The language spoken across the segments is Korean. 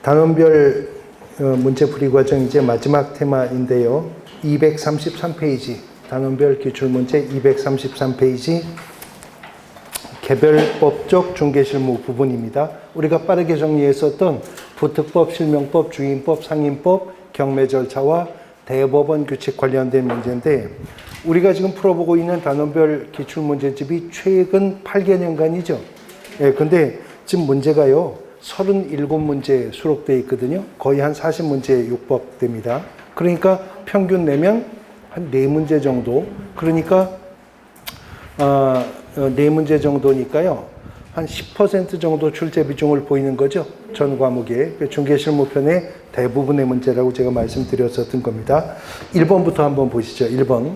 단원별 문제풀이 과정 이제 마지막 테마인데요. 233페이지, 단원별 기출문제 233페이지, 개별법적 중개실무 부분입니다. 우리가 빠르게 정리했었던 부특법, 실명법, 주인법, 상인법, 경매 절차와 대법원 규칙 관련된 문제인데, 우리가 지금 풀어보고 있는 단원별 기출문제집이 최근 8개년간이죠. 예, 근데 지금 문제가요, 37문제 수록되어 있거든요. 거의 한 40문제에 육박됩니다. 그러니까 평균 내면 한 4문제 정도. 그러니까 4문제 정도니까요. 한 10% 정도 출제 비중을 보이는 거죠. 전 과목에. 중개실무편의 대부분의 문제라고 제가 말씀드렸었던 겁니다. 1번부터 한번 보시죠. 1번.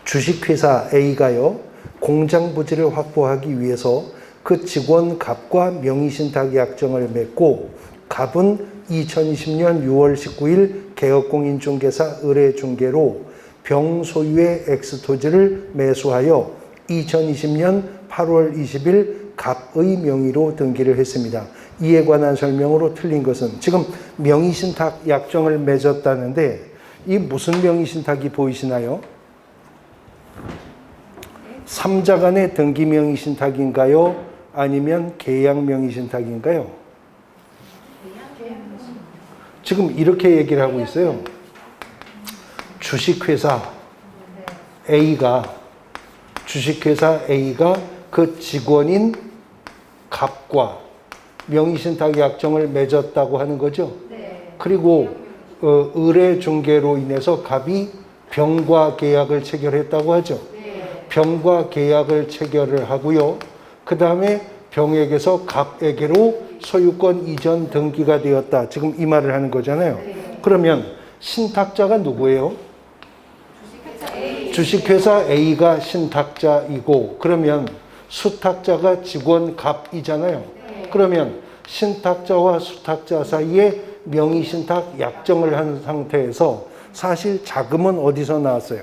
주식회사 A가요, 공장 부지를 확보하기 위해서 그 직원 갑과 명의신탁 약정을 맺고, 갑은 2020년 6월 19일 개업공인중개사 의뢰중개로 병 소유의 X토지를 매수하여 2020년 8월 20일 갑의 명의로 등기를 했습니다. 이에 관한 설명으로 틀린 것은, 지금 명의신탁 약정을 맺었다는데 이 무슨 명의신탁이 보이시나요? 3자 간의 등기 명의신탁인가요? 아니면 계약 명의신탁인가요? 지금 이렇게 얘기를 하고 있어요. 주식회사 A가 그 직원인 갑과 명의신탁 약정을 맺었다고 하는 거죠. 그리고 의뢰중개로 인해서 갑이 병과 계약을 체결했다고 하죠. 병과 계약을 체결을 하고요. 그 다음에 병에게서 갑에게로 소유권 이전 등기가 되었다. 지금 이 말을 하는 거잖아요. 그러면 신탁자가 누구예요? 주식회사 A가 신탁자이고, 그러면 수탁자가 직원 갑이잖아요. 그러면 신탁자와 수탁자 사이에 명의신탁 약정을 한 상태에서 사실 자금은 어디서 나왔어요?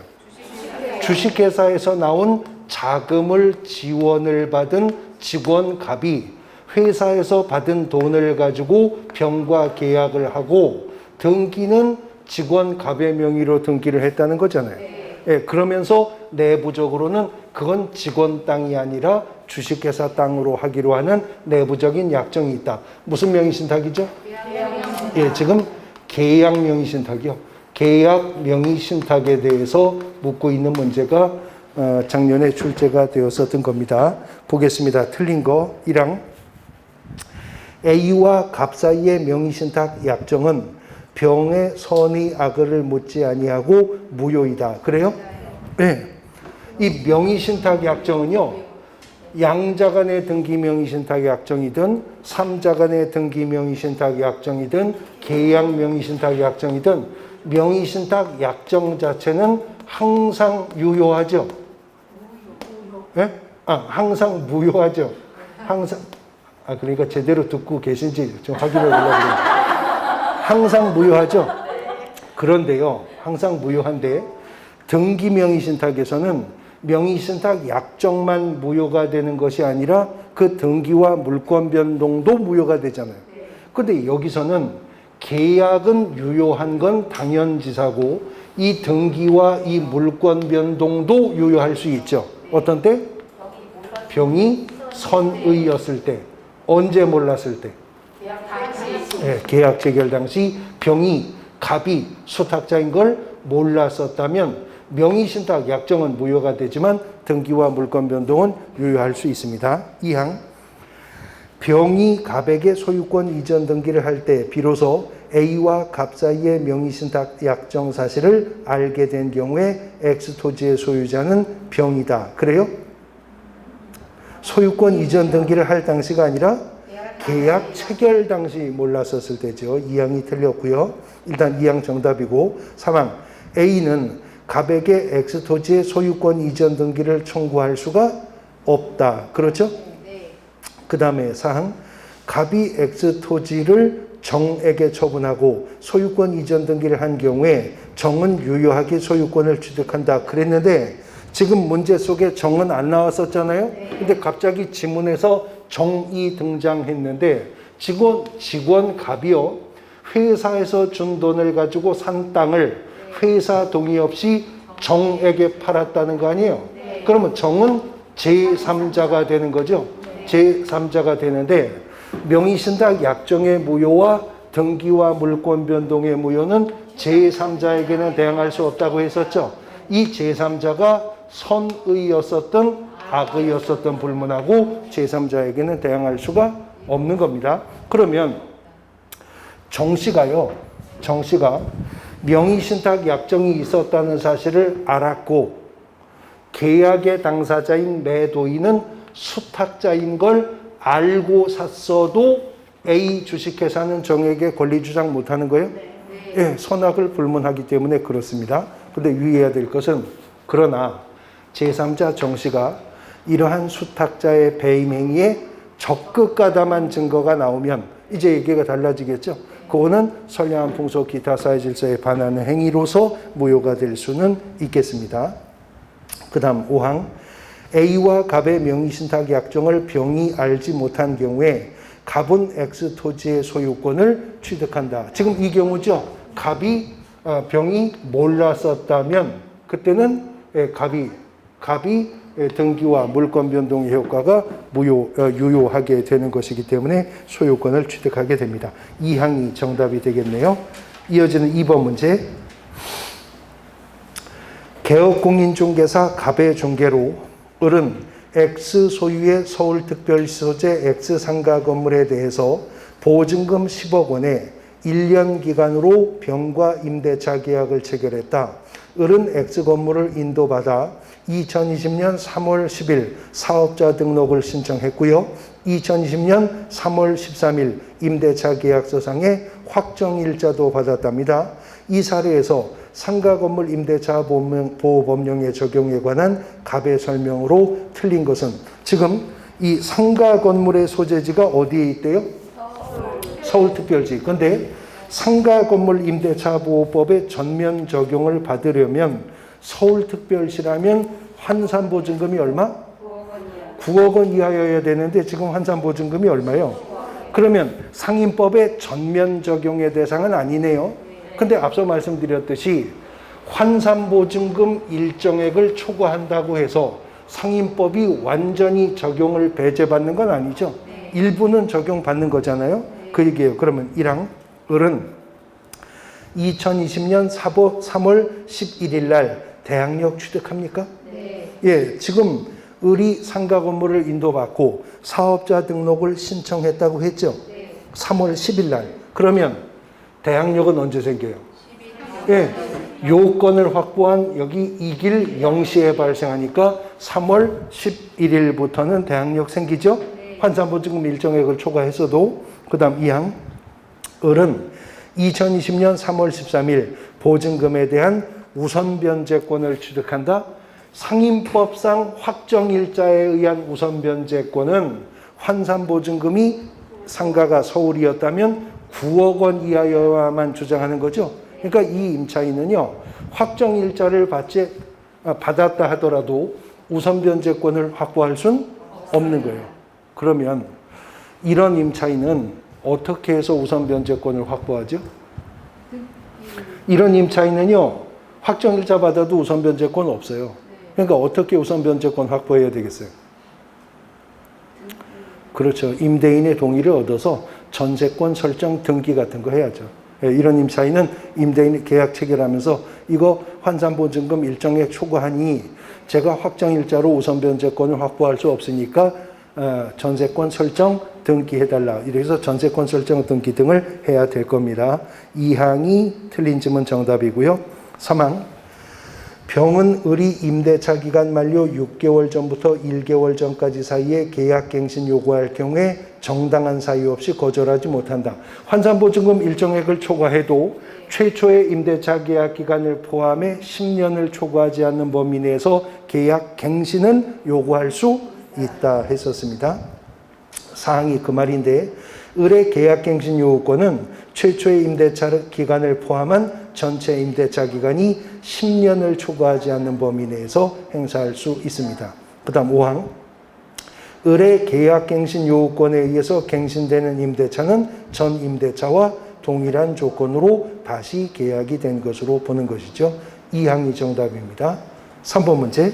주식회사에서 나온 자금을 지원을 받은 직원 갑이 회사에서 받은 돈을 가지고 병과 계약을 하고, 등기는 직원 갑의 명의로 등기를 했다는 거잖아요. 예, 그러면서 내부적으로는 그건 직원 땅이 아니라 주식회사 땅으로 하기로 하는 내부적인 약정이 있다. 무슨 명의신탁이죠? 예, 지금 계약 명의신탁이요. 계약 명의신탁에 대해서 묻고 있는 문제가 작년에 출제가 되었었던 겁니다. 보겠습니다. 틀린 거 1항. A와 갑 사이의 명의신탁 약정은 병의 선의 악의를 묻지 아니하고 무효이다. 그래요? 네. 이 명의신탁 약정은요, 양자 간의 등기 명의신탁 약정이든 3자 간의 등기 명의신탁 약정이든 계약 명의신탁 약정이든 명의신탁 약정 자체는 항상 유효하죠. 네? 항상 무효하죠. 항상, 그러니까 제대로 듣고 계신지 좀 확인해 보려고 합니다. 항상 무효하죠. 그런데요, 항상 무효한데 등기 명의신탁에서는 명의신탁 약정만 무효가 되는 것이 아니라 그 등기와 물권 변동도 무효가 되잖아요. 근데 여기서는 계약은 유효한 건 당연지사고, 이 등기와 이 물권 변동도 유효할 수 있죠. 어떤 때? 병이 선의였을 때. 언제 몰랐을 때? 네, 계약 체결 당시 병이 갑이 수탁자인 걸 몰랐었다면 명의신탁 약정은 무효가 되지만 등기와 물권 변동은 유효할 수 있습니다. 2항. 병이 갑에게 소유권 이전 등기를 할 때 비로소 A와 갑 사이의 명의신탁 약정 사실을 알게 된 경우에 X토지의 소유자는 병이다. 그래요? 소유권 이전 등기를 할 당시가 아니라 계약 체결 당시 몰랐었을 때죠. 2항이 틀렸고요. 일단 2항 정답이고. 3항. A는 갑에게 X토지의 소유권 이전 등기를 청구할 수가 없다. 그렇죠? 그 다음에 4항. 갑이 X토지를 정에게 처분하고 소유권 이전 등기를 한 경우에 정은 유효하게 소유권을 취득한다. 그랬는데 지금 문제 속에 정은 안 나왔었잖아요. 근데 갑자기 지문에서 정이 등장했는데 직원 갑이요. 회사에서 준 돈을 가지고 산 땅을 회사 동의 없이 정에게 팔았다는 거 아니에요? 그러면 정은 제3자가 되는 거죠. 제3자가 되는데 명의신탁 약정의 무효와 등기와 물권 변동의 무효는 제3자에게는 대항할 수 없다고 했었죠. 이 제3자가 선의였었든 악의였었든 불문하고 제3자에게는 대항할 수가 없는 겁니다. 그러면 정씨가 명의신탁 약정이 있었다는 사실을 알았고 계약의 당사자인 매도인은 수탁자인 걸 알고 샀어도 A 주식회사는 정에게 권리 주장 못하는 거예요? 네, 선악을 불문하기 때문에 그렇습니다. 근데 유의해야 될 것은 그러나 제3자 정씨가 이러한 수탁자의 배임 행위에 적극 가담한 증거가 나오면 이제 얘기가 달라지겠죠. 그거는 선량한 풍속 기타 사회 질서에 반하는 행위로서 무효가 될 수는 있겠습니다. 그 다음 5항 A와 갑의 명의신탁 약정을 병이 알지 못한 경우에 갑은 X 토지의 소유권을 취득한다. 지금 이 경우죠. 병이 몰랐었다면 그때는 갑이 등기와 물권 변동의 효과가 유효하게 되는 것이기 때문에 소유권을 취득하게 됩니다. 2항이 정답이 되겠네요. 이어지는 2번 문제. 개업공인중개사 갑의 중개로 을은 X 소유의 서울특별시 소재 X 상가 건물에 대해서 보증금 10억 원에 1년 기간으로 병과 임대차 계약을 체결했다. 을은 X 건물을 인도받아 2020년 3월 10일 사업자 등록을 신청했고요. 2020년 3월 13일 임대차 계약서상에 확정일자도 받았답니다. 이 사례에서 상가 건물 임대차 보호법령의 적용에 관한 갑의 설명으로 틀린 것은 지금 이 상가 건물의 소재지가 어디에 있대요? 서울특별시. 그런데 상가 건물 임대차 보호법의 전면 적용을 받으려면 서울특별시라면 환산보증금이 얼마? 9억 원 이하여야 되는데 지금 환산보증금이 얼마요? 그러면 상임법의 전면 적용의 대상은 아니네요. 근데 앞서 말씀드렸듯이 환산보증금 일정액을 초과한다고 해서 상임법이 완전히 적용을 배제받는 건 아니죠. 일부는 적용받는 거잖아요. 그 얘기예요. 그러면 1항 을은 2020년 3월 11일 날 대항력 취득합니까? 네. 예, 지금 을이 상가 건물을 인도받고 사업자 등록을 신청했다고 했죠. 네. 3월 10일 날. 그러면 대항력은 언제 생겨요? 11일. 예, 요건을 확보한 여기 이길 0시에 발생하니까 3월 11일부터는 대항력 생기죠. 네. 환산보증금 일정액을 초과했어도. 그 다음 2항 을은 2020년 3월 13일 보증금에 대한 우선 변제권을 취득한다. 상임법상 확정일자에 의한 우선 변제권은 환산보증금이 상가가 서울이었다면 9억 원 이하여야만 주장하는 거죠. 그러니까 이 임차인은요, 확정일자를 받았다 하더라도 우선 변제권을 확보할 수는 없는 거예요. 그러면 이런 임차인은 어떻게 해서 우선 변제권을 확보하죠? 이런 임차인은요, 확정일자 받아도 우선 변제권 없어요. 그러니까 어떻게 우선 변제권 확보해야 되겠어요? 그렇죠. 임대인의 동의를 얻어서 전세권 설정 등기 같은 거 해야죠. 이런 임차인은 임대인 계약 체결하면서 이거 환산보증금 일정액 초과하니 제가 확정일자로 우선 변제권을 확보할 수 없으니까 전세권 설정 등기해달라. 이래서 전세권 설정 등기 등을 해야 될 겁니다. 2항이 틀린 질문 정답이고요. 3항 병은 을이 임대차 기간 만료 6개월 전부터 1개월 전까지 사이에 계약갱신 요구할 경우에 정당한 사유 없이 거절하지 못한다. 환산보증금 일정액을 초과해도 최초의 임대차 계약 기간을 포함해 10년을 초과하지 않는 범위 내에서 계약갱신은 요구할 수 있다 했었습니다. 사항이 그 말인데 을의 계약갱신 요구권은 최초의 임대차 기간을 포함한 전체 임대차 기간이 10년을 초과하지 않는 범위 내에서 행사할 수 있습니다. 그 다음 5항 을의 계약갱신 요건에 의해서 갱신되는 임대차는 전 임대차와 동일한 조건으로 다시 계약이 된 것으로 보는 것이죠. 2항이 정답입니다. 3번 문제.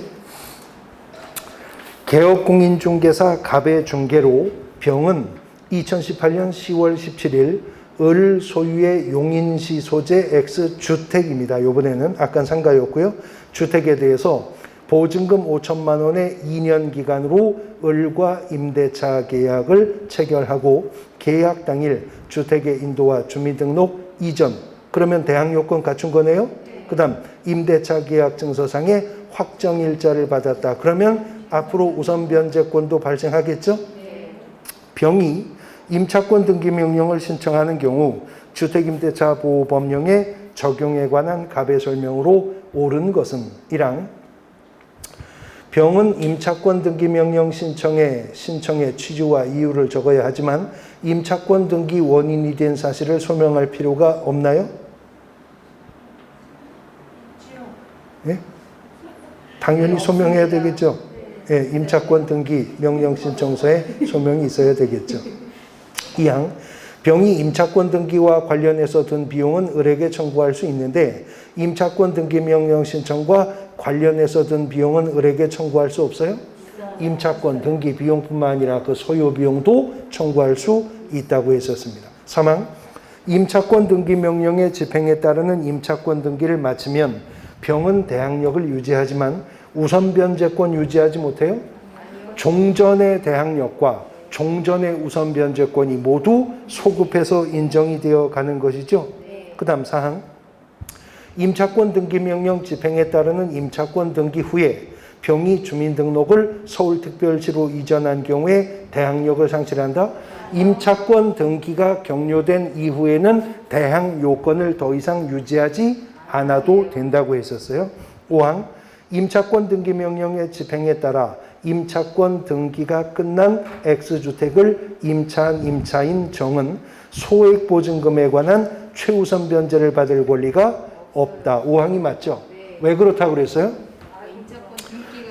개업공인중개사 갑의 중개로 병은 2018년 10월 17일 을 소유의 용인시 소재 X주택입니다. 이번에는 아까 상가였고요. 주택에 대해서 보증금 5천만 원의 2년 기간으로 을과 임대차 계약을 체결하고 계약 당일 주택의 인도와 주민등록 이전, 그러면 대항 요건 갖춘 거네요. 그 다음 임대차 계약 증서상에 확정일자를 받았다. 그러면 앞으로 우선 변제권도 발생하겠죠. 병이 임차권 등기 명령을 신청하는 경우 주택임대차 보호법령의 적용에 관한 갑의 설명으로 옳은 것은 1항 병은 임차권 등기 명령 신청의 취지와 이유를 적어야 하지만 임차권 등기 원인이 된 사실을 소명할 필요가 없나요? 네? 당연히 소명해야 되겠죠. 네, 임차권 등기 명령 신청서에 소명이 있어야 되겠죠. 2항 병이 임차권 등기와 관련해서 든 비용은 을에게 청구할 수 있는데 임차권 등기 명령 신청과 관련해서 든 비용은 을에게 청구할 수 없어요? 임차권 등기 비용뿐만 아니라 그 소요 비용도 청구할 수 있다고 했었습니다. 3항 임차권 등기 명령의 집행에 따르는 임차권 등기를 마치면 병은 대항력을 유지하지만 우선 변제권 유지하지 못해요? 종전의 대항력과 종전의 우선 변제권이 모두 소급해서 인정이 되어 가는 것이죠. 그 다음 사항 임차권 등기 명령 집행에 따르는 임차권 등기 후에 병이 주민등록을 서울특별시로 이전한 경우에 대항력을 상실한다. 임차권 등기가 격려된 이후에는 대항 요건을 더 이상 유지하지 않아도 된다고 했었어요. 5항 임차권 등기 명령의 집행에 따라 임차권 등기가 끝난 X주택을 임차한 임차인 정은 소액 보증금에 관한 최우선 변제를 받을 권리가 없다. 5항이 맞죠? 왜 그렇다고 그랬어요?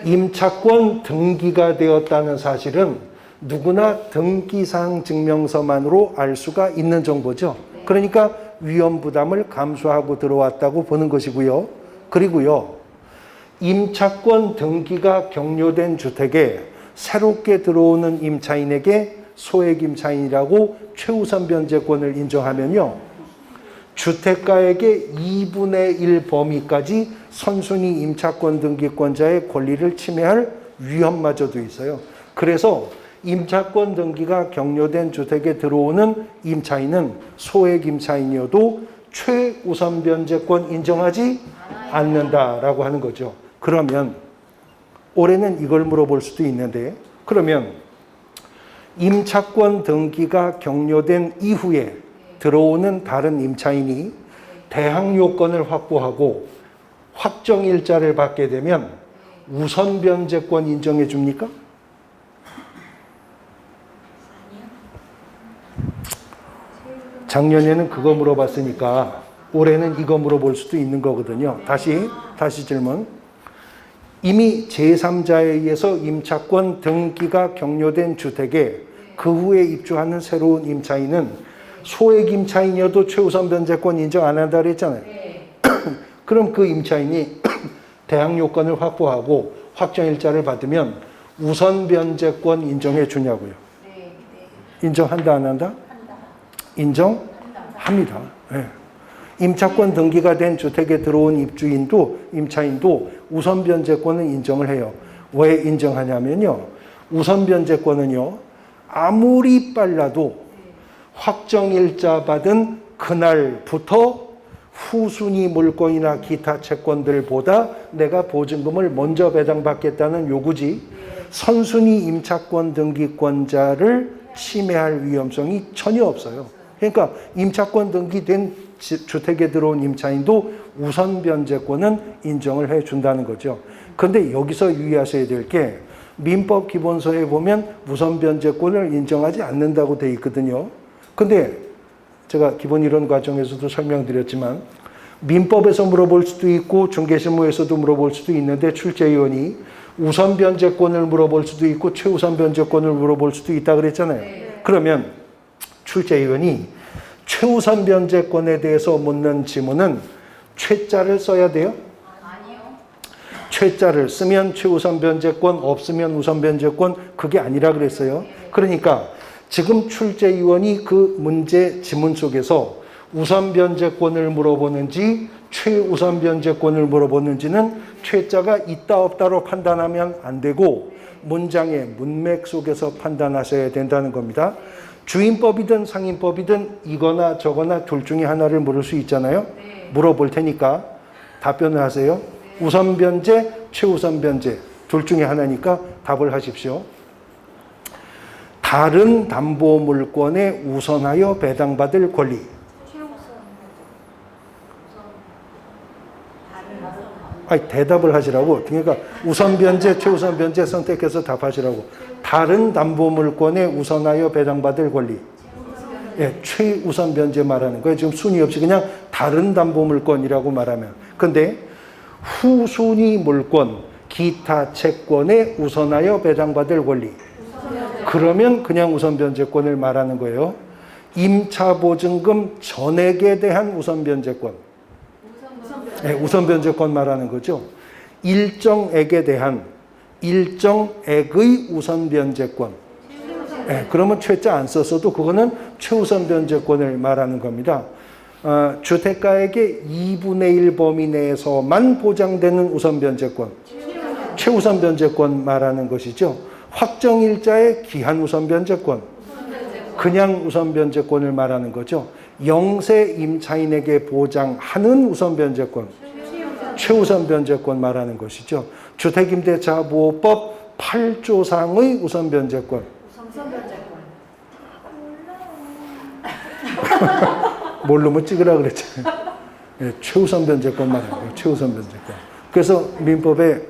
임차권 등기가 되었다는 사실은 누구나 등기상 증명서만으로 알 수가 있는 정보죠. 그러니까 위험 부담을 감수하고 들어왔다고 보는 것이고요. 그리고요. 임차권 등기가 격려된 주택에 새롭게 들어오는 임차인에게 소액 임차인이라고 최우선 변제권을 인정하면요. 주택가에게 2분의 1 범위까지 선순위 임차권 등기권자의 권리를 침해할 위험마저도 있어요. 그래서 임차권 등기가 격려된 주택에 들어오는 임차인은 소액 임차인이어도 최우선 변제권 인정하지 않는다라고 하는 거죠. 그러면 올해는 이걸 물어볼 수도 있는데 그러면 임차권 등기가 격려된 이후에 들어오는 다른 임차인이 대항 요건을 확보하고 확정일자를 받게 되면 우선 변제권 인정해 줍니까? 작년에는 그거 물어봤으니까 올해는 이거 물어볼 수도 있는 거거든요. 다시 질문. 이미 제3자에 의해서 임차권 등기가 격려된 주택에 그 후에 입주하는 새로운 임차인은 소액 임차인이어도 최우선 변제권 인정 안 한다 그랬잖아요. 그럼 그 임차인이 대항 요건을 확보하고 확정일자를 받으면 우선 변제권 인정해 주냐고요. 인정한다 안 한다? 인정합니다. 네. 임차권 등기가 된 주택에 들어온 임차인도 우선 변제권은 인정을 해요. 왜 인정하냐면요. 우선 변제권은요. 아무리 빨라도 확정일자 받은 그날부터 후순위 물건이나 기타 채권들보다 내가 보증금을 먼저 배당받겠다는 요구지 선순위 임차권 등기권자를 침해할 위험성이 전혀 없어요. 그러니까 임차권 등기된 주택에 들어온 임차인도 우선 변제권은 인정을 해준다는 거죠. 그런데 여기서 유의하셔야 될 게 민법 기본서에 보면 우선 변제권을 인정하지 않는다고 돼 있거든요. 근데 제가 기본 이론 과정에서도 설명드렸지만 민법에서 물어볼 수도 있고 중개실무에서도 물어볼 수도 있는데 출제위원이 우선 변제권을 물어볼 수도 있고 최우선 변제권을 물어볼 수도 있다 그랬잖아요. 그러면 출제위원이 최우선 변제권에 대해서 묻는 지문은 최자를 써야 돼요? 아니요. 최자를 쓰면 최우선 변제권, 없으면 우선 변제권, 그게 아니라 그랬어요. 그러니까 지금 출제위원이 그 문제 지문 속에서 우선 변제권을 물어보는지 최우선 변제권을 물어보는지는 최자가 있다 없다로 판단하면 안 되고 문장의 문맥 속에서 판단하셔야 된다는 겁니다. 주임법이든 상임법이든 이거나 저거나 둘 중에 하나를 물을 수 있잖아요. 물어볼 테니까 답변을 하세요. 우선 변제, 최우선 변제 둘 중에 하나니까 답을 하십시오. 다른 담보 물권에 우선하여 배당받을 권리. 아니, 대답을 하시라고. 그러니까 우선 변제, 최우선 변제 선택해서 답하시라고. 다른 담보 물권에 우선하여 배당받을 권리. 예, 최우선 변제 말하는 거예요. 지금 순위 없이 그냥 다른 담보 물권이라고 말하면. 근데 후순위 물권, 기타 채권에 우선하여 배당받을 권리. 그러면 그냥 우선 변제권을 말하는 거예요. 임차 보증금 전액에 대한 우선 변제권. 네, 우선 변제권 말하는 거죠. 일정액에 대한 일정액의 우선 변제권. 네, 그러면 최자 안 썼어도 그거는 최우선 변제권을 말하는 겁니다. 주택가액의 2분의 1 범위 내에서만 보장되는 우선 변제권. 최우선 변제권 말하는 것이죠. 확정일자의 기한 우선 변제권. 그냥 우선 변제권을 말하는 거죠. 영세 임차인에게 보장하는 우선 변제권, 최우선 변제권 말하는 것이죠. 주택임대차보호법 8조상의 우선 변제권. 모르면 찍으라 그랬잖아요. 네, 최우선 변제권 말하는 거예요. 최우선 변제권. 그래서 민법에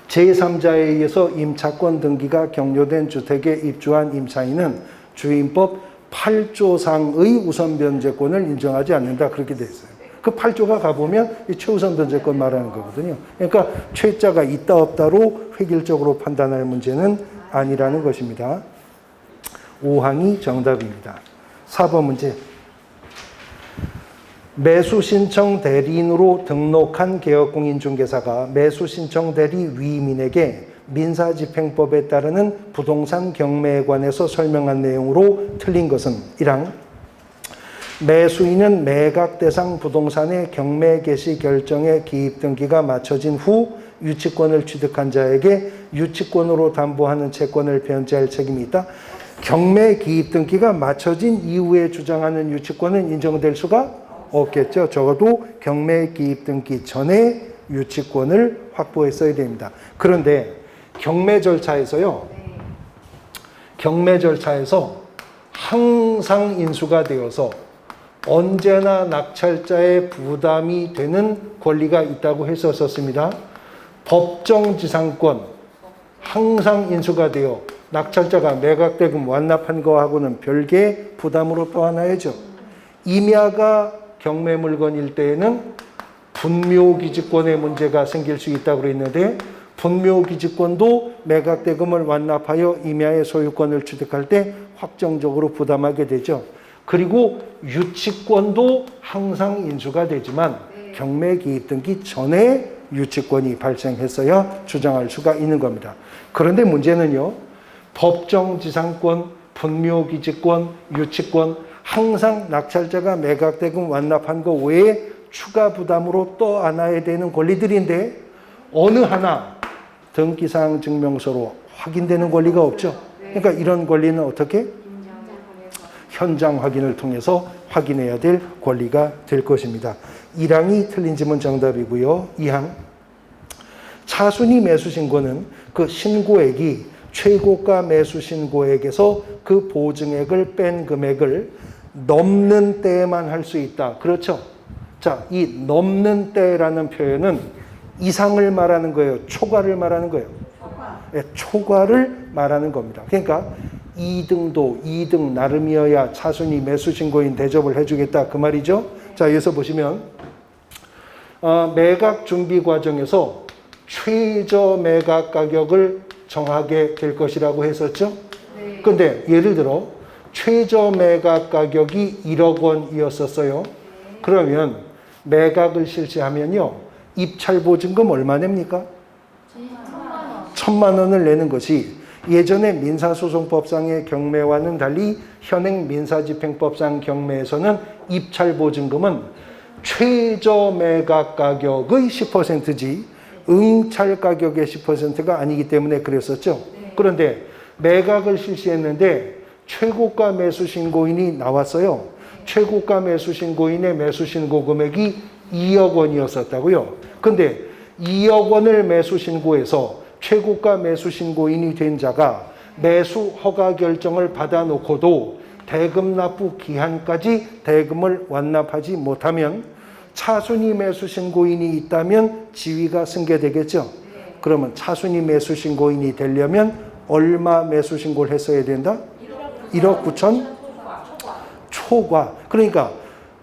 제3자에 의해서 임차권 등기가 격려된 주택에 입주한 임차인은 주임법 8조상의 우선 변제권을 인정하지 않는다. 그렇게 돼 있어요. 그 8조가 가보면 이 최우선 변제권 말하는 거거든요. 그러니까 최자가 있다 없다로 획일적으로 판단할 문제는 아니라는 것입니다. 5항이 정답입니다. 4번 문제. 매수신청 대리인으로 등록한 개업공인중개사가 매수신청 대리 위민에게 민사집행법에 따르는 부동산 경매에 관해서 설명한 내용으로 틀린 것은 1항 매수인은 매각 대상 부동산의 경매 개시 결정에 기입 등기가 마쳐진 후 유치권을 취득한 자에게 유치권으로 담보하는 채권을 변제할 책임이 있다. 경매 기입 등기가 마쳐진 이후에 주장하는 유치권은 인정될 수가 없겠죠. 적어도 경매 기입 등기 전에 유치권을 확보했어야 됩니다. 그런데 경매 절차에서요. 경매 절차에서 항상 인수가 되어서 언제나 낙찰자의 부담이 되는 권리가 있다고 했었습니다. 법정지상권 항상 인수가 되어 낙찰자가 매각대금 완납한 거하고는 별개의 부담으로 떠안아야죠. 임야가 경매 물건일 때에는 분묘기지권의 문제가 생길 수 있다고 그랬는데 분묘기지권도 매각대금을 완납하여 임야의 소유권을 취득할 때 확정적으로 부담하게 되죠. 그리고 유치권도 항상 인수가 되지만 경매 기입 등기 전에 유치권이 발생했어야 주장할 수가 있는 겁니다. 그런데 문제는요. 법정지상권, 분묘기지권, 유치권 항상 낙찰자가 매각대금 완납한 거 외에 추가 부담으로 떠안아야 되는 권리들인데 어느 하나 등기사항 증명서로 확인되는 권리가 없죠. 그러니까 이런 권리는 어떻게? 현장 확인을 통해서 확인해야 될 권리가 될 것입니다. 1항이 틀린 지문 정답이고요. 2항 차순위 매수신고는 그 신고액이 최고가 매수신고액에서 그 보증액을 뺀 금액을 넘는 때에만 할 수 있다. 그렇죠? 자, 이 넘는 때라는 표현은 이상을 말하는 거예요. 초과를 말하는 거예요. 네, 초과를 말하는 겁니다. 그러니까 2등도 2등 나름이어야 차순위 매수신고인 대접을 해주겠다. 그 말이죠. 자, 여기서 보시면 매각 준비 과정에서 최저 매각 가격을 정하게 될 것이라고 했었죠. 네. 근데 예를 들어 최저 매각 가격이 1억 원이었었어요. 그러면 매각을 실시하면요. 입찰 보증금 얼마 냅니까? 1,000만 원을 내는 것이 예전에 민사소송법상의 경매와는 달리 현행 민사집행법상 경매에서는 입찰 보증금은 최저 매각 가격의 10%지 응찰 가격의 10%가 아니기 때문에 그랬었죠. 그런데 매각을 실시했는데 최고가 매수 신고인이 나왔어요. 최고가 매수 신고인의 매수 신고 금액이 2억 원이었었다고요. 근데 2억 원을 매수 신고해서 최고가 매수 신고인이 된 자가 매수 허가 결정을 받아놓고도 대금 납부 기한까지 대금을 완납하지 못하면 차순위 매수 신고인이 있다면 지위가 승계되겠죠. 그러면 차순위 매수 신고인이 되려면 얼마 매수 신고를 했어야 된다? 1억 9천 초과. 그러니까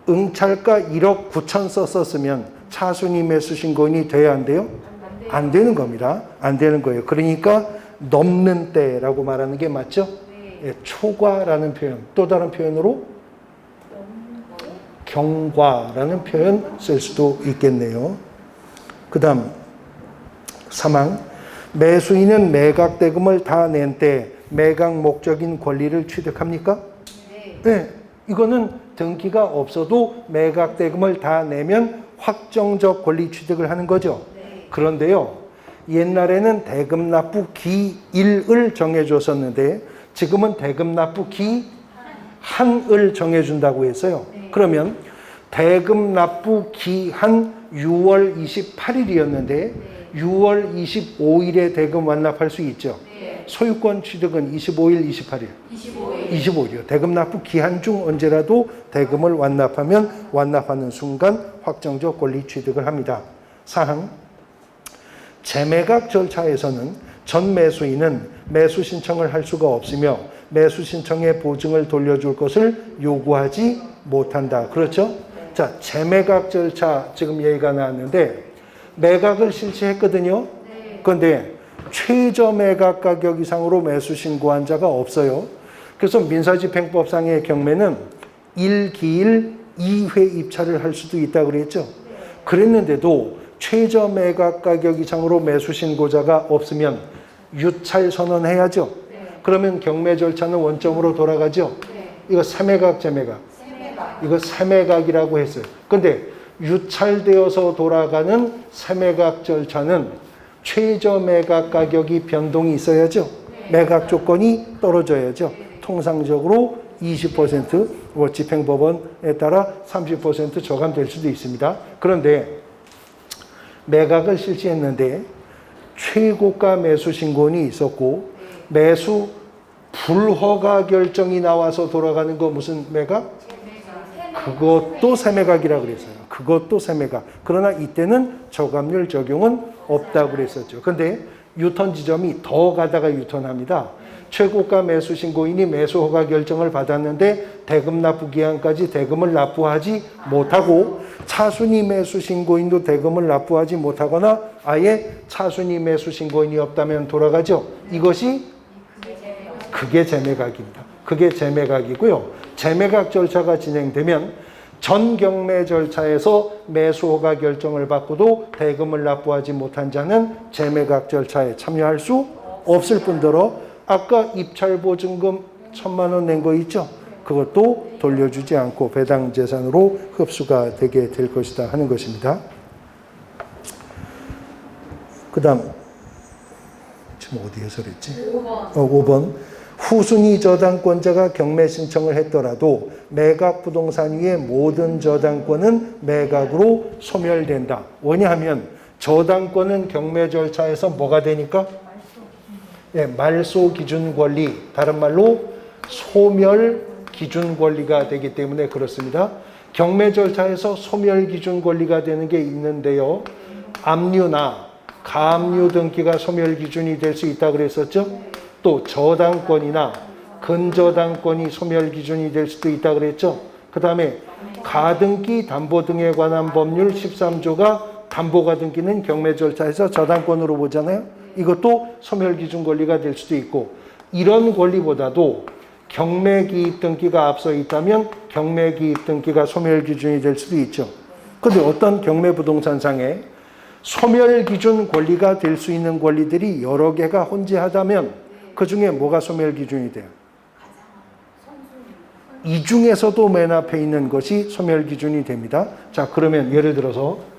응찰가 1억 9천 썼었으면 차순위 매수 신고인이 돼야 안 돼요? 안 되는 겁니다. 안 되는 거예요. 그러니까 넘는 때라고 말하는 게 맞죠? 예, 초과라는 표현. 또 다른 표현으로 경과라는 표현 쓸 수도 있겠네요. 그 다음 사망. 매수인은 매각 대금을 다 낸 때 매각 목적인 권리를 취득합니까? 네. 이거는 등기가 없어도 매각 대금을 다 내면 확정적 권리 취득을 하는 거죠. 그런데요. 옛날에는 대금 납부 기일을 정해줬었는데 지금은 대금 납부 기한을 정해준다고 했어요. 그러면 대금 납부 기한 6월 28일이었는데 6월 25일에 대금 완납할 수 있죠. 소유권 취득은 25일, 28일. 25일이요. 대금 납부 기한 중 언제라도 대금을 완납하면 완납하는 순간 확정적 권리 취득을 합니다. 사항. 재매각 절차에서는 전 매수인은 매수 신청을 할 수가 없으며 매수 신청의 보증을 돌려줄 것을 요구하지 못한다. 그렇죠? 자, 재매각 절차 지금 얘기가 나왔는데 매각을 실시했거든요. 그런데 최저 매각 가격 이상으로 매수 신고한 자가 없어요. 그래서 민사집행법상의 경매는 1기일 2회 입찰을 할 수도 있다고 그랬죠. 그랬는데도 최저 매각 가격 이상으로 매수 신고자가 없으면 유찰 선언해야죠. 그러면 경매 절차는 원점으로 돌아가죠. 이거 세매각, 재매각. 이거 세매각이라고 했어요. 근데 유찰되어서 돌아가는 세매각 절차는 최저 매각 가격이 변동이 있어야죠. 매각 조건이 떨어져야죠. 통상적으로 20%, 집행법원에 따라 30% 저감될 수도 있습니다. 그런데 매각을 실시했는데 최고가 매수 신고인이 있었고 매수 불허가 결정이 나와서 돌아가는 거 무슨 매각? 그것도 세매각이라고 그랬어요. 그것도 세매각. 그러나 이때는 저감률 적용은 없다고 그랬었죠. 근데 유턴 지점이 더 가다가 유턴합니다. 최고가 매수 신고인이 매수 허가 결정을 받았는데 대금 납부 기한까지 대금을 납부하지 못하고 차순위 매수 신고인도 대금을 납부하지 못하거나 아예 차순위 매수 신고인이 없다면 돌아가죠. 이것이 그게 재매각입니다. 그게 재매각이고요. 재매각 절차가 진행되면 전 경매 절차에서 매수 허가 결정을 받고도 대금을 납부하지 못한 자는 재매각 절차에 참여할 수 없을 뿐더러 아까 입찰 보증금 1,000만 원 낸 거 있죠? 그것도 돌려주지 않고 배당 재산으로 흡수가 되게 될 것이다 하는 것입니다. 그 다음 지금 어디에서 그랬지? 5번. 후순위 저당권자가 경매 신청을 했더라도 매각 부동산 위의 모든 저당권은 매각으로 소멸된다. 왜냐하면 저당권은 경매 절차에서 뭐가 되니까? 네, 말소 기준 권리, 다른 말로 소멸 기준 권리가 되기 때문에 그렇습니다. 경매 절차에서 소멸 기준 권리가 되는 게 있는데요. 압류나 가압류 등기가 소멸 기준이 될 수 있다고 그랬었죠. 또 저당권이나 근저당권이 소멸 기준이 될 수도 있다고 그랬죠. 그 다음에 가등기 담보 등에 관한 법률 13조가 담보가 등기는 경매 절차에서 저당권으로 보잖아요. 이것도 소멸기준 권리가 될 수도 있고, 이런 권리보다도 경매 기입 등기가 앞서 있다면 경매 기입 등기가 소멸기준이 될 수도 있죠. 그런데 어떤 경매 부동산상에 소멸기준 권리가 될 수 있는 권리들이 여러 개가 혼재하다면 그 중에 뭐가 소멸기준이 돼요? 이 중에서도 맨 앞에 있는 것이 소멸기준이 됩니다. 자, 그러면 예를 들어서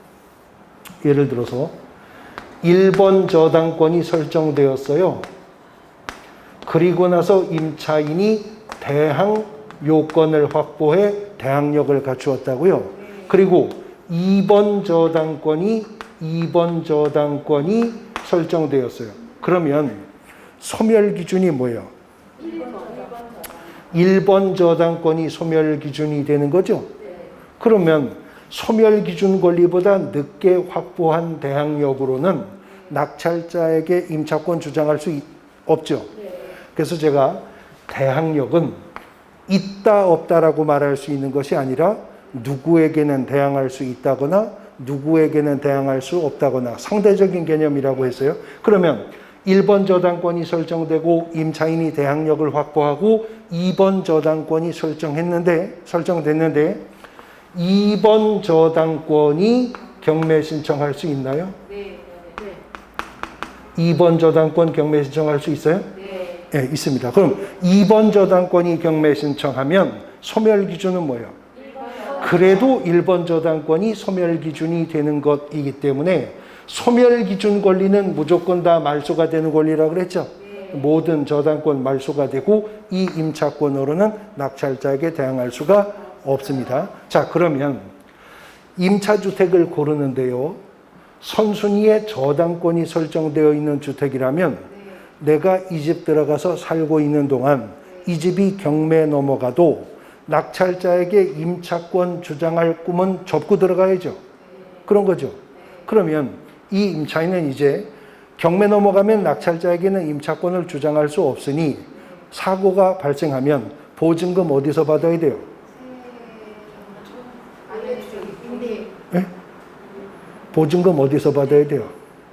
1번 저당권이 설정되었어요. 그리고 나서 임차인이 대항 요건을 확보해 대항력을 갖추었다고요. 그리고 2번 저당권이 설정되었어요. 그러면 소멸기준이 뭐예요? 1번 저당권이 소멸기준이 되는 거죠. 그러면 소멸기준 권리보다 늦게 확보한 대항력으로는 낙찰자에게 임차권 주장할 수 없죠. 그래서 제가 대항력은 있다 없다라고 말할 수 있는 것이 아니라 누구에게는 대항할 수 있다거나 누구에게는 대항할 수 없다거나 상대적인 개념이라고 했어요. 그러면 1번 저당권이 설정되고 임차인이 대항력을 확보하고 2번 저당권이 설정됐는데 2번 저당권이 경매 신청할 수 있나요? 네. 2번 저당권 경매 신청할 수 있어요? 네, 있습니다. 그럼 2번 저당권이 경매 신청하면 소멸 기준은 뭐예요? 그래도 1번 저당권이 소멸 기준이 되는 것이기 때문에 소멸 기준 권리는 무조건 다 말소가 되는 권리라고 그랬죠? 모든 저당권 말소가 되고 이 임차권으로는 낙찰자에게 대항할 수가 없습니다. 자, 그러면 임차주택을 고르는데요. 선순위에 저당권이 설정되어 있는 주택이라면 내가 이 집 들어가서 살고 있는 동안 이 집이 경매에 넘어가도 낙찰자에게 임차권 주장할 꿈은 접고 들어가야죠. 그런 거죠. 그러면 이 임차인은 이제 경매 넘어가면 낙찰자에게는 임차권을 주장할 수 없으니 사고가 발생하면 보증금 어디서 받아야 돼요? 네? 보증금 어디서 받아야 돼요?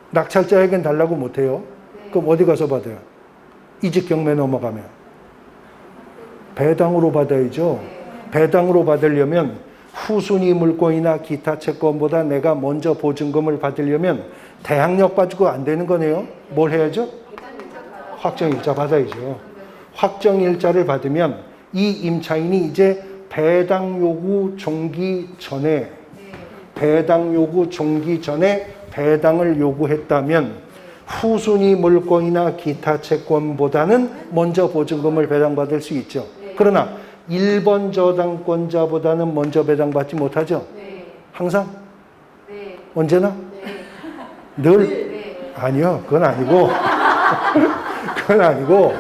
낙찰자에겐 달라고 못해요. 그럼 어디 가서 받아요? 이 집 경매 넘어가면 배당으로 받아야죠. 배당으로 받으려면 후순위 물권이나 기타 채권보다 내가 먼저 보증금을 받으려면 대항력 가지고 안 되는 거네요. 뭘 해야죠? 확정일자 받아야죠. 확정일자를 받으면 이 임차인이 이제 배당 요구 종기 전에 배당을 요구했다면 후순위 물권이나 기타 채권보다는 먼저 보증금을 배당받을 수 있죠. 그러나 1번 저당권자보다는 먼저 배당받지 못하죠. 항상? 언제나? 늘? 아니요. 그건 아니고 그건 아니고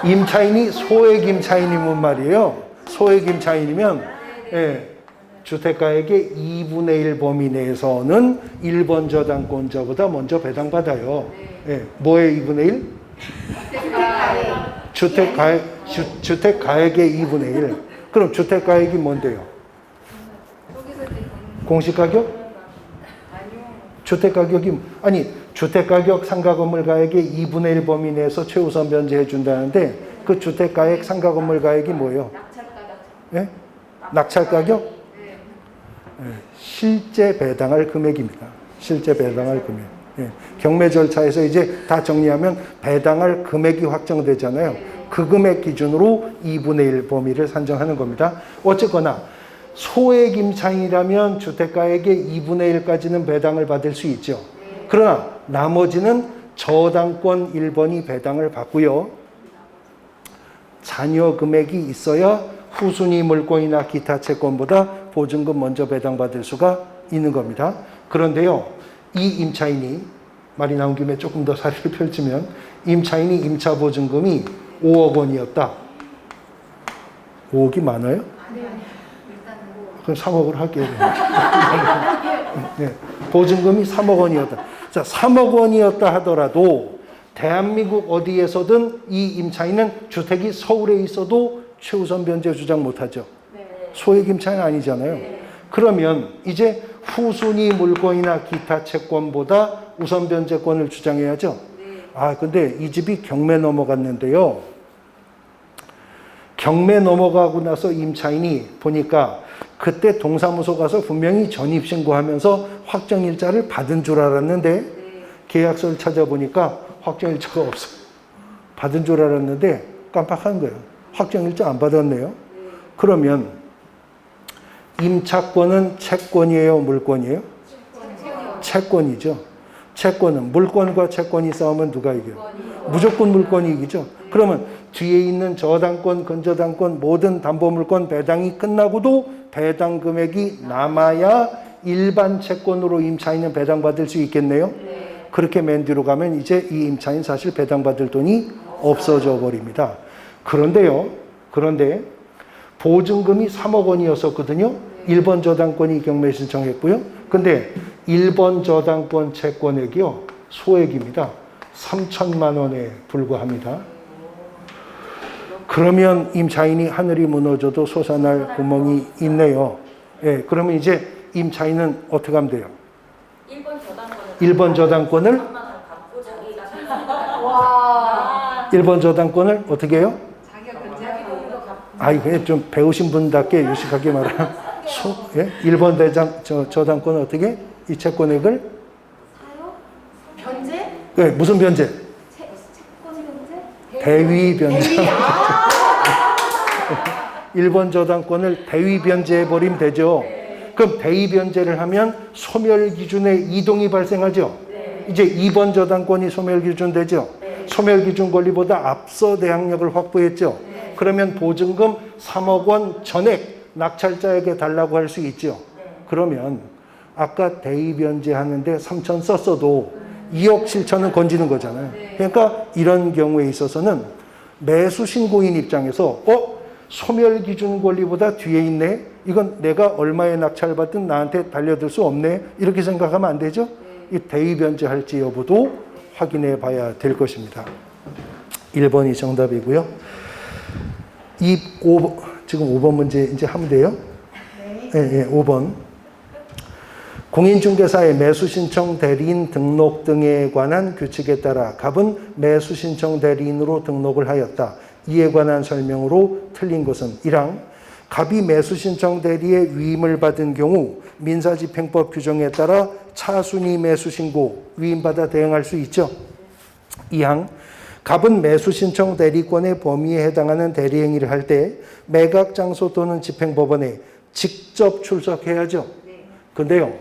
임차인이 소액 임차인이면 말이에요. 소액 임차인이면 주택가액의 2분의 1 범위 내에서는 1번 저당권자보다 먼저 배당받아요. 뭐의 2분의 1? 주택가액의 2분의 1. 그럼 주택가액이 뭔데요? 공시가격? 주택가격 상가건물 가액의 2분의 1 범위 내에서 최우선 변제해 준다는데 그 주택가액 상가건물 가액이 뭐예요? 낙찰가격? 실제 배당할 금액입니다. 실제 배당할 금액. 경매 절차에서 이제 다 정리하면 배당할 금액이 확정되잖아요. 그 금액 기준으로 2분의 1 범위를 산정하는 겁니다. 어쨌거나 소액 임차인이라면 주택가액의 2분의 1까지는 배당을 받을 수 있죠. 그러나 나머지는 저당권 1번이 배당을 받고요. 잔여 금액이 있어야 후순위 물권이나 기타 채권보다 보증금 먼저 배당받을 수가 있는 겁니다. 그런데요, 이 임차인이 말이 나온 김에 조금 더 사례를 펼치면 임차인이 임차 보증금이 5억 원이었다. 5억이 많아요? 그럼 3억을 할게요. 보증금이 3억 원이었다. 자, 3억 원이었다 하더라도 대한민국 어디에서든 이 임차인은 주택이 서울에 있어도 최우선 변제 주장 못하죠. 소액 임차인 아니잖아요. 그러면 이제 후순위 물권이나 기타 채권보다 우선 변제권을 주장해야죠. 아, 근데 이 집이 경매 넘어갔는데요. 경매 넘어가고 나서 임차인이 보니까 그때 동사무소 가서 분명히 전입신고하면서 확정일자를 받은 줄 알았는데 계약서를 찾아보니까 확정일자가 없어요. 받은 줄 알았는데 깜빡한 거예요. 확정일자 안 받았네요. 그러면 임차권은 채권이에요, 물권이에요? 채권이죠. 채권은 물권과 채권이 싸우면 누가 이겨요? 무조건 물권이 이기죠. 그러면 뒤에 있는 저당권, 근저당권, 모든 담보물권 배당이 끝나고도 배당 금액이 남아야 일반 채권으로 임차인은 배당받을 수 있겠네요. 그렇게 맨 뒤로 가면 이제 이 임차인 사실 배당받을 돈이 없어져 버립니다. 그런데 보증금이 3억 원이었었거든요. 1번 저당권이 경매 신청했고요. 근데 1번 저당권 채권액이요, 소액입니다. 3천만 원에 불과합니다. 그러면 임차인이 하늘이 무너져도 솟아날 구멍이 있네요. 예, 그러면 이제 임차인은 어떻게 하면 돼요? 1번 저당권을 1번 저당권을 어떻게 해요? 이게 좀 배우신 분답게 유식하게 말하면 1번 저당권을 어떻게? 이 채권액을 변제? 네, 무슨 변제? 채권 변제? 대위 변제. 1번 저당권을 대위 변제해버리면 되죠. 그럼 대위 변제를 하면 소멸 기준에 이동이 발생하죠. 이제 2번 저당권이 소멸 기준 되죠. 소멸 기준 권리보다 앞서 대항력을 확보했죠. 그러면 보증금 3억 원 전액 낙찰자에게 달라고 할 수 있죠. 그러면 아까 대위 변제하는데 3천 썼어도 2억 7천은 건지는 거잖아요. 그러니까 이런 경우에 있어서는 매수 신고인 입장에서 소멸 기준 권리보다 뒤에 있네. 이건 내가 얼마에 낙찰받든 나한테 달려들 수 없네. 이렇게 생각하면 안 되죠. 이 대위 변제할지 여부도 확인해 봐야 될 것입니다. 1번이 정답이고요. 지금 5번 문제 이제 하면 돼요. 네, 5번. 공인중개사의 매수신청 대리인 등록 등에 관한 규칙에 따라 갑은 매수신청 대리인으로 등록을 하였다. 이에 관한 설명으로 틀린 것은 1항 갑이 매수신청 대리에 위임을 받은 경우 민사집행법 규정에 따라 차순위 매수신고 위임받아 대응할 수 있죠. 2항 갑은 매수신청 대리권의 범위에 해당하는 대리행위를 할 때 매각장소 또는 집행법원에 직접 출석해야죠. 근데요,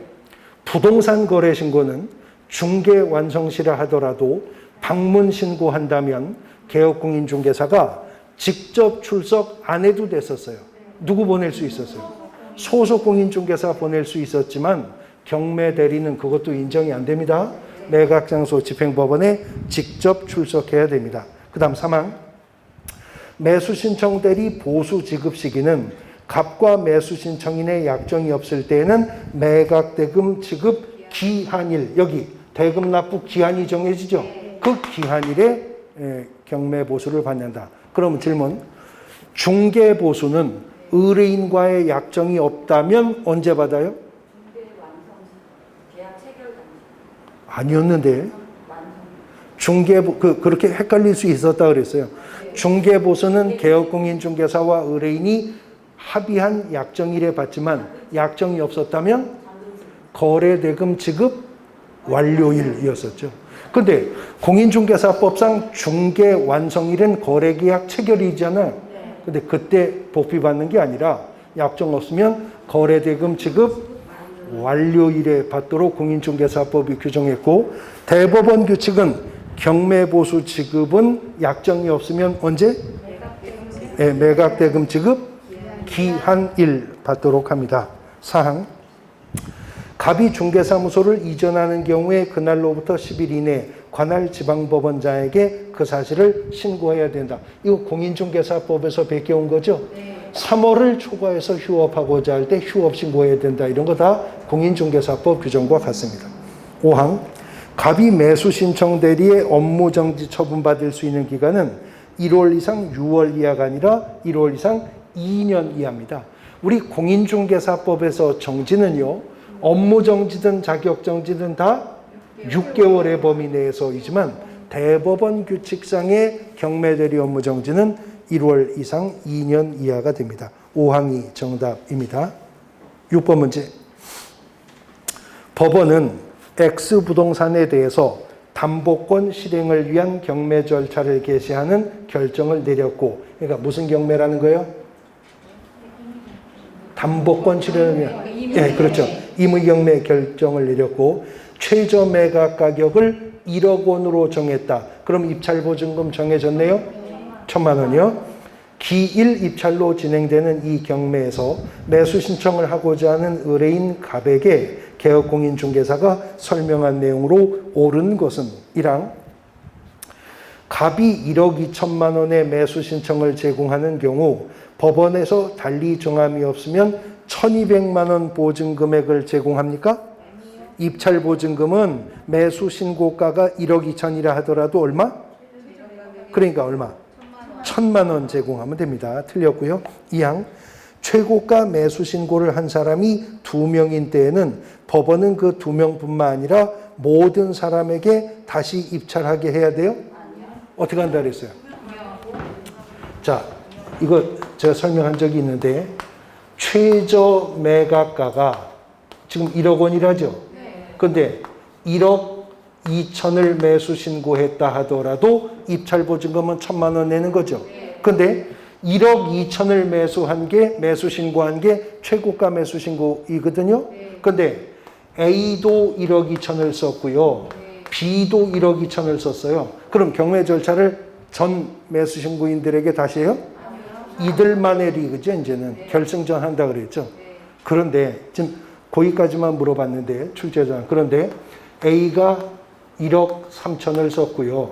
부동산 거래 신고는 중개 완성시라 하더라도 방문 신고한다면 개업공인중개사가 직접 출석 안 해도 됐었어요. 누구 보낼 수 있었어요? 소속 공인중개사 보낼 수 있었지만 경매 대리는 그것도 인정이 안 됩니다. 매각장소 집행법원에 직접 출석해야 됩니다. 그 다음 3항 매수신청 대리 보수 지급 시기는 갑과 매수신청인의 약정이 없을 때에는 매각대금 지급 기한일, 여기 대금 납부 기한이 정해지죠. 그 기한일에 경매 보수를 받는다. 그러면 질문, 중개 보수는 의뢰인과의 약정이 없다면 언제 받아요? 아니었는데 그렇게 헷갈릴 수 있었다 그랬어요. 중개 보수는 개업공인중개사와 의뢰인이 합의한 약정일에 받지만 약정이 없었다면 거래대금 지급 완료일이었었죠. 근데 공인중개사법상 중개 완성일은 거래계약 체결이잖아요. 근데 그때 복비받는 게 아니라 약정 없으면 거래대금 지급 완료일에 받도록 공인중개사법이 규정했고, 대법원 규칙은 경매보수 지급은 약정이 없으면 언제? 매각대금 지급 기한일 받도록 합니다. 사항 갑이 중개사무소를 이전하는 경우에 그날로부터 10일 이내 관할 지방법원장에게 그 사실을 신고해야 된다. 이거 공인중개사법에서 베껴온 거죠? 3월을 초과해서 휴업하고자 할 때 휴업 신고해야 된다. 이런 거 다 공인중개사법 규정과 같습니다. 5항 갑이 매수신청 대리에 업무정지 처분받을 수 있는 기간은 1월 이상 6월 이하가 아니라 1월 이상 2년 이하입니다. 우리 공인중개사법에서 정지는요, 업무정지든 자격정지든 다 6개월의 범위 내에서이지만 대법원 규칙상의 경매대리 업무정지는 1월 이상 2년 이하가 됩니다. 5항이 정답입니다. 6번 문제. 법원은 X부동산에 대해서 담보권 실행을 위한 경매 절차를 개시하는 결정을 내렸고, 그러니까 무슨 경매라는 거예요? 담보권 실행을 위한, 예, 그렇죠. 임의경매 결정을 내렸고, 최저 매각 가격을 1억 원으로 정했다. 그럼 입찰보증금 정해졌네요? 1,000만 원이요. 기1 입찰로 진행되는 이 경매에서 매수 신청을 하고자 하는 의뢰인 갑에게 개업공인중개사가 설명한 내용으로 옳은 것은 1항 갑이 1억 2천만 원의 매수 신청을 제공하는 경우 법원에서 달리 정함이 없으면 1,200만 원 보증금액을 제공합니까? 입찰 보증금은 매수 신고가가 1억 2천이라 하더라도 얼마? 그러니까 얼마? 1,000만 원 제공하면 됩니다. 틀렸고요. 2항 최고가 매수 신고를 한 사람이 2명인 때에는 법원은 그 2명뿐만 아니라 모든 사람에게 다시 입찰하게 해야 돼요? 어떻게 한다 그랬어요? 자, 이거 제가 설명한 적이 있는데 최저 매각가가 지금 1억 원이라죠? 근데 1억 2천을 매수 신고했다 하더라도 입찰 보증금은 1,000만 원 내는 거죠. 근데 1억 2천을 매수 신고한 게 최고가 매수 신고이거든요. 근데 A도 1억 2천을 썼고요. B도 1억 2천을 썼어요. 그럼 경매 절차를 전 매수 신고인들에게 다시 해요? 이들만의 리그죠. 이제는 결승전 한다 그랬죠. 그런데 지금 거기까지만 물어봤는데 출제자 그런데 A가 1억 3천을 썼고요.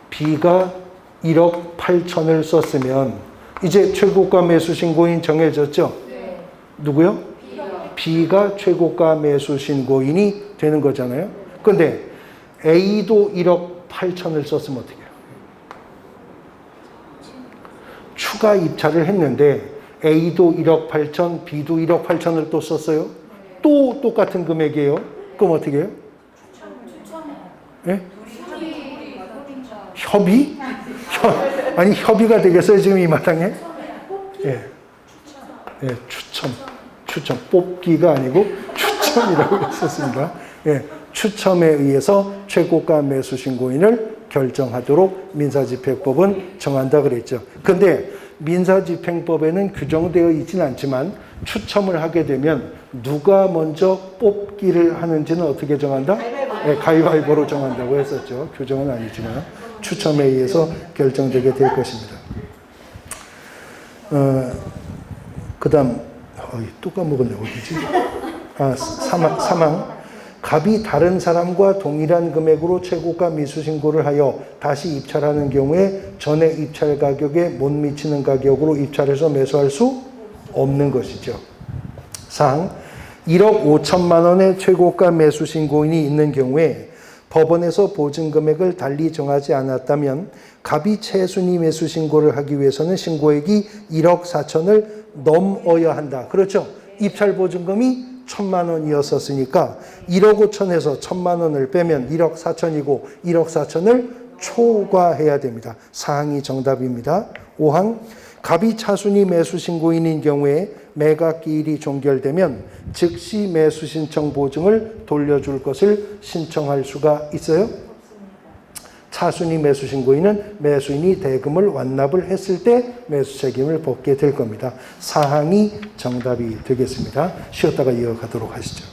B가 1억 8천을 썼으면 이제 최고가 매수 신고인 정해졌죠? 누구요? B가 최고가 매수 신고인이 되는 거잖아요. 근데 A도 1억 8천을 썼으면 어떻게 해요? 추가 입찰을 했는데 A도 1억 8천, B도 1억 8천을 또 썼어요. 또 똑같은 금액이에요. 그럼 어떻게 해요? 예? 협의? 아니 협의가 되겠어요 지금 이 마당에? 예, 예, 추첨 뽑기가 아니고 추첨이라고 했었습니다. 예, 추첨에 의해서 최고가 매수 신고인을 결정하도록 민사집행법은 정한다 그랬죠. 근데 민사집행법에는 규정되어 있지는 않지만 추첨을 하게 되면 누가 먼저 뽑기를 하는지는 어떻게 정한다? 네, 가위바위보로 정한다고 했었죠. 규정은 아니지만 추첨에 의해서 결정되게 될 것입니다. 그 다음 또 까먹었네. 어디지? 사망. 갑이 다른 사람과 동일한 금액으로 최고가 미수신고를 하여 다시 입찰하는 경우에 전에 입찰 가격에 못 미치는 가격으로 입찰해서 매수할 수 없는 것이죠. 4항 1억 5천만 원의 최고가 매수신고인이 있는 경우에 법원에서 보증금액을 달리 정하지 않았다면 갑이 최순위 매수신고를 하기 위해서는 신고액이 1억 4천을 넘어야 한다. 그렇죠? 입찰 보증금이 1,000만 원이었었으니까 1억 5천에서 1,000만 원을 빼면 1억 4천이고 1억 4천을 초과해야 됩니다. 4항이 정답입니다. 5항 갑이 차순위 매수 신고인인 경우에 매각기일이 종결되면 즉시 매수 신청 보증을 돌려줄 것을 신청할 수가 있어요? 차순위 매수 신고인은 매수인이 대금을 완납을 했을 때 매수 책임을 벗게 될 겁니다. 4항이 정답이 되겠습니다. 쉬었다가 이어가도록 하시죠.